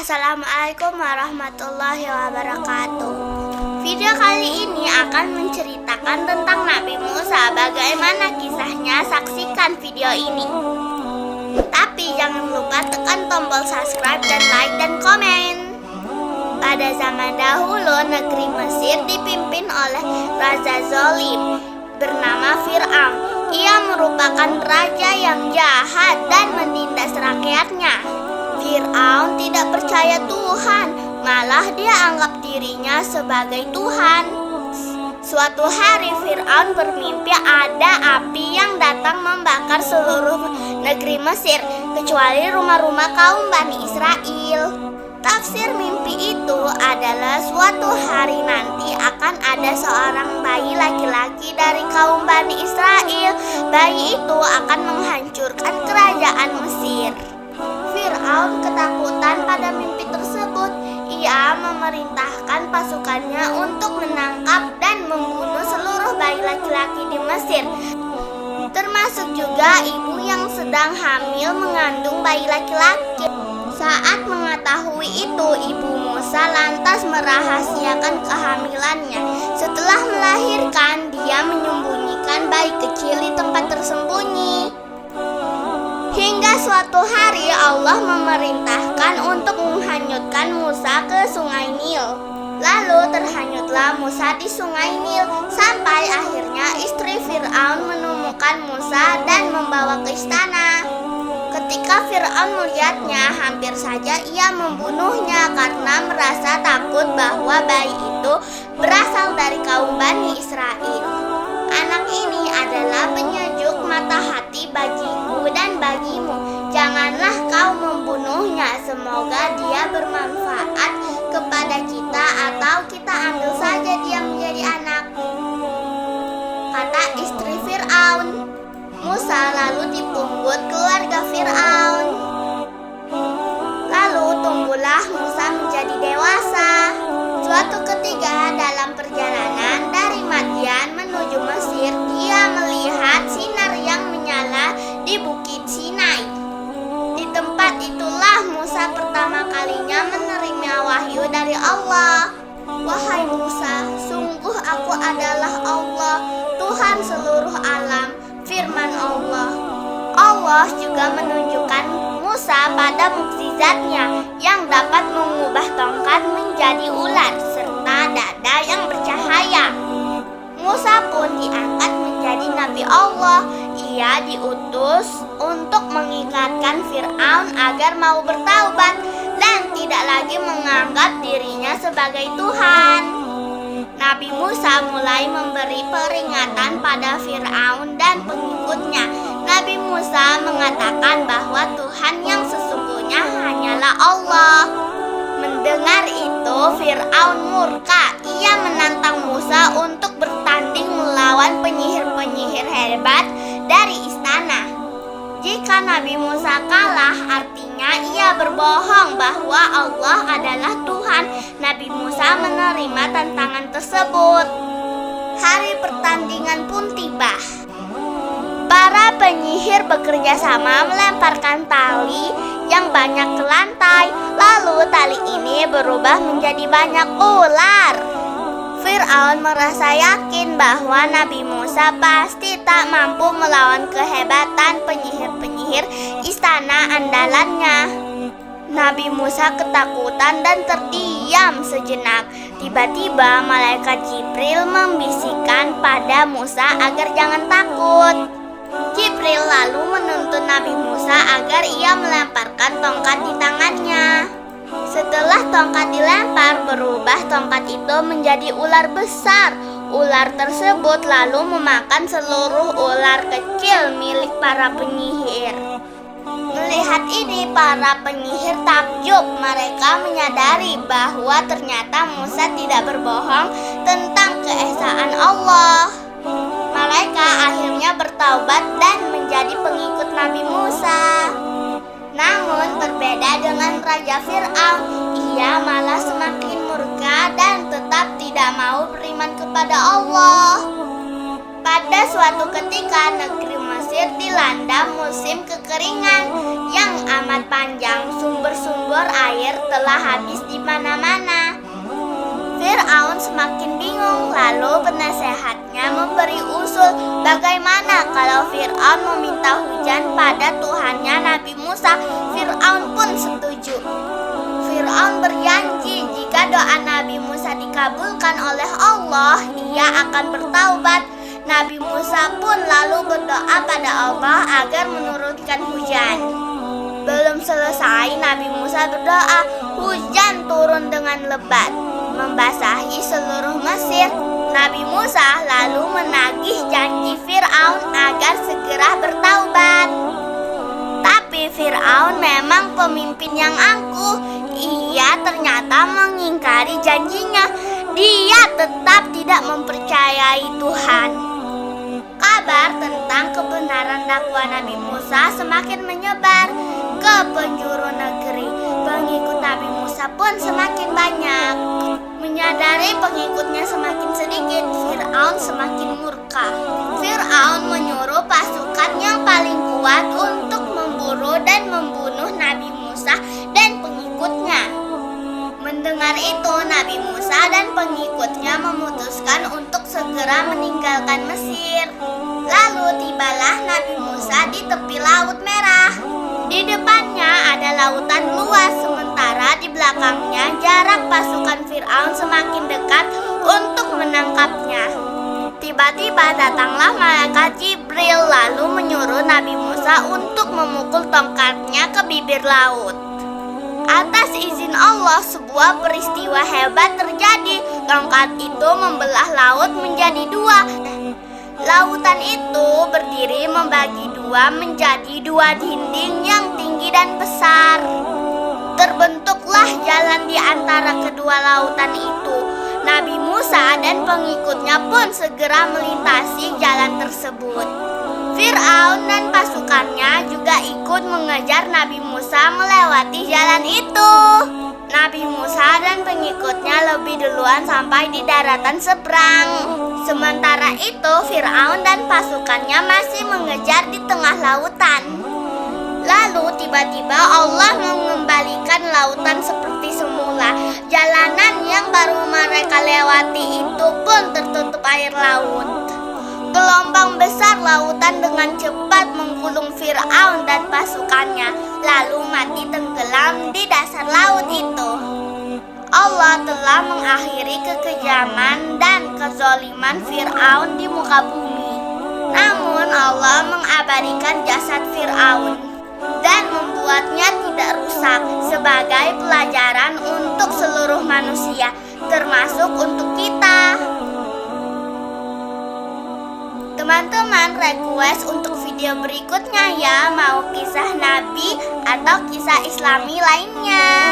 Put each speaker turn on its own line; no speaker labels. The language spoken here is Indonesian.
Assalamualaikum warahmatullahi wabarakatuh. Video kali ini akan menceritakan tentang Nabi Musa. Bagaimana kisahnya? Saksikan video ini. Tapi jangan lupa tekan tombol subscribe dan like dan komen. Pada zaman dahulu, negeri Mesir dipimpin oleh raja zalim bernama Fir'aun. Ia merupakan raja yang jahat dan menindas rakyatnya. Fir'aun tidak percaya Tuhan, malah dia anggap dirinya sebagai Tuhan. Suatu hari Fir'aun bermimpi ada api yang datang membakar seluruh negeri Mesir, kecuali rumah-rumah kaum Bani Israel. Tafsir mimpi itu adalah suatu hari nanti akan ada seorang bayi laki-laki dari kaum Bani Israel. Bayi itu akan menghancurkan kerajaan Mesir. Fir'aun ketakutan pada mimpi tersebut. Ia memerintahkan pasukannya untuk menangkap dan membunuh seluruh bayi laki-laki di Mesir, termasuk juga ibu yang sedang hamil mengandung bayi laki-laki. Saat mengetahui itu, ibu Musa lantas merahasiakan kehamilannya. Setelah melahirkan, dia menyembunyikan bayi kecil di tempat tersembunyi. Hingga suatu hari Allah memerintahkan untuk menghanyutkan Musa ke sungai Nil. Lalu terhanyutlah Musa di sungai Nil sampai akhirnya istri Fir'aun menemukan Musa dan membawa ke istana. Ketika Fir'aun melihatnya, hampir saja ia membunuhnya karena merasa takut bahwa bayi itu berasal dari kaum Bani Israel. Anak ini adalah penyejuk mata hati bagiku dan bagimu. Janganlah kau membunuhnya. Semoga dia bermanfaat kepada kita, atau kita ambil saja dia menjadi anak, kata istri Fir'aun. Musa lalu dipungut keluarga Fir'aun. Lalu tumbuhlah Musa menjadi dewasa. Suatu ketika dalam perjalanan dari Madian menuju Mesir, dia melihat sinar yang menyala di Bukit Sinai. Di tempat itulah Musa pertama kalinya menerima wahyu dari Allah. Wahai Musa, sungguh aku adalah Allah, Tuhan seluruh alam. Firman Allah. Allah juga menunjukkan Musa pada mukjizatnya yang dapat mengubah tongkat menjadi ular serta dada yang bercahaya. Musa pun diangkat menjadi Nabi Allah. Ia diutus untuk mengikatkan Fir'aun agar mau bertaubat dan tidak lagi menganggap dirinya sebagai Tuhan. Nabi Musa mulai memberi peringatan pada Fir'aun dan pengikutnya. Nabi Musa mengatakan bahwa Tuhan yang sesungguhnya hanyalah Allah. Mendengar itu, Fir'aun murka. Ia menantang Musa untuk bertanding melawan penyihir-penyihir hebat dari istana. Jika Nabi Musa kalah, artinya ia berbohong bahwa Allah adalah Tuhan. Nabi Musa menerima tantangan tersebut. Hari pertandingan pun tiba. Para penyihir bekerja sama melemparkan tali yang banyak ke lantai. Lalu tali ini berubah menjadi banyak ular. Fir'aun merasa yakin bahwa Nabi Musa pasti tak mampu melawan kehebatan penyihir-penyihir istana andalannya. Nabi Musa ketakutan dan terdiam sejenak. Tiba-tiba malaikat Jibril membisikkan pada Musa agar jangan takut. Jibril lalu menuntun Nabi Musa agar ia melemparkan tongkat di tangannya. Setelah tongkat dilempar, berubah tongkat itu menjadi ular besar. Ular tersebut lalu memakan seluruh ular kecil milik para penyihir. Melihat ini, para penyihir takjub. Mereka menyadari bahwa ternyata Musa tidak berbohong tentang keesaan Allah. Mereka akhirnya bertaubat dan menjadi pengikut Nabi Musa. Namun berbeda dengan Raja Fir'aun, ia malah semakin murka dan tetap tidak mau beriman kepada Allah. Pada suatu ketika negeri Mesir Mesir dilanda musim kekeringan yang amat panjang. Sumber-sumber air telah habis di mana-mana. Fir'aun semakin bingung, lalu penasehatnya memberi usul bagaimana kalau Fir'aun meminta hujan pada Tuhannya Nabi Musa. Fir'aun pun setuju. Fir'aun berjanji jika doa Nabi Musa dikabulkan oleh Allah, ia akan bertaubat. Nabi Musa pun lalu berdoa pada Allah agar menurunkan hujan. Belum selesai Nabi Musa berdoa, hujan turun dengan lebat, membasahi seluruh Mesir. Nabi Musa lalu menagih janji Fir'aun agar segera bertaubat. Tapi Fir'aun memang pemimpin yang angkuh. Ia ternyata mengingkari janjinya. Dia tetap tidak mempercayai Tuhan. Kabar tentang kebenaran dakwah Nabi Musa semakin menyebar ke penjuru negeri. Pengikut Nabi Musa pun semakin banyak. Menyadari pengikutnya semakin sedikit, Fir'aun semakin murka. Fir'aun menyuruh pasukan yang paling kuat untuk memburu dan membunuh Nabi Musa dan pengikutnya. Mendengar itu, Nabi Musa dan pengikutnya memutuskan untuk segera meninggalkan Mesir. Lalu tibalah Nabi Musa di tepi Laut Merah. Di depannya ada lautan luas, sementara di belakangnya jarak pasukan Fir'aun semakin dekat untuk menangkapnya. Tiba-tiba datanglah malaikat Jibril lalu menyuruh Nabi Musa untuk memukul tongkatnya ke bibir laut. Atas izin Allah, sebuah peristiwa hebat terjadi. Tongkat itu membelah laut menjadi dua. Lautan itu berdiri membagi dua menjadi dua dinding yang tinggi dan besar. Terbentuklah jalan di antara kedua lautan itu. Nabi Musa dan pengikutnya pun segera melintasi jalan tersebut. Fir'aun dan pasukannya juga ikut mengejar Nabi Musa melewati jalan itu. Nabi Musa dan pengikutnya lebih duluan sampai di daratan seberang. Sementara itu Fir'aun dan pasukannya masih mengejar di tengah lautan. Lalu tiba-tiba Allah mengembalikan lautan seperti semula. Jalanan yang baru mereka lewati itu pun tertutup air laut. Gelombang besar lautan dengan cepat menggulung Fir'aun dan pasukannya, lalu mati tenggelam di dasar laut itu. Allah telah mengakhiri kekejaman dan kezaliman Fir'aun di muka bumi. Namun Allah mengabadikan jasad Fir'aun dan membuatnya tidak rusak sebagai pelajaran untuk seluruh manusia, termasuk untuk kita. Teman-teman request untuk video berikutnya ya, mau kisah Nabi atau kisah Islami lainnya.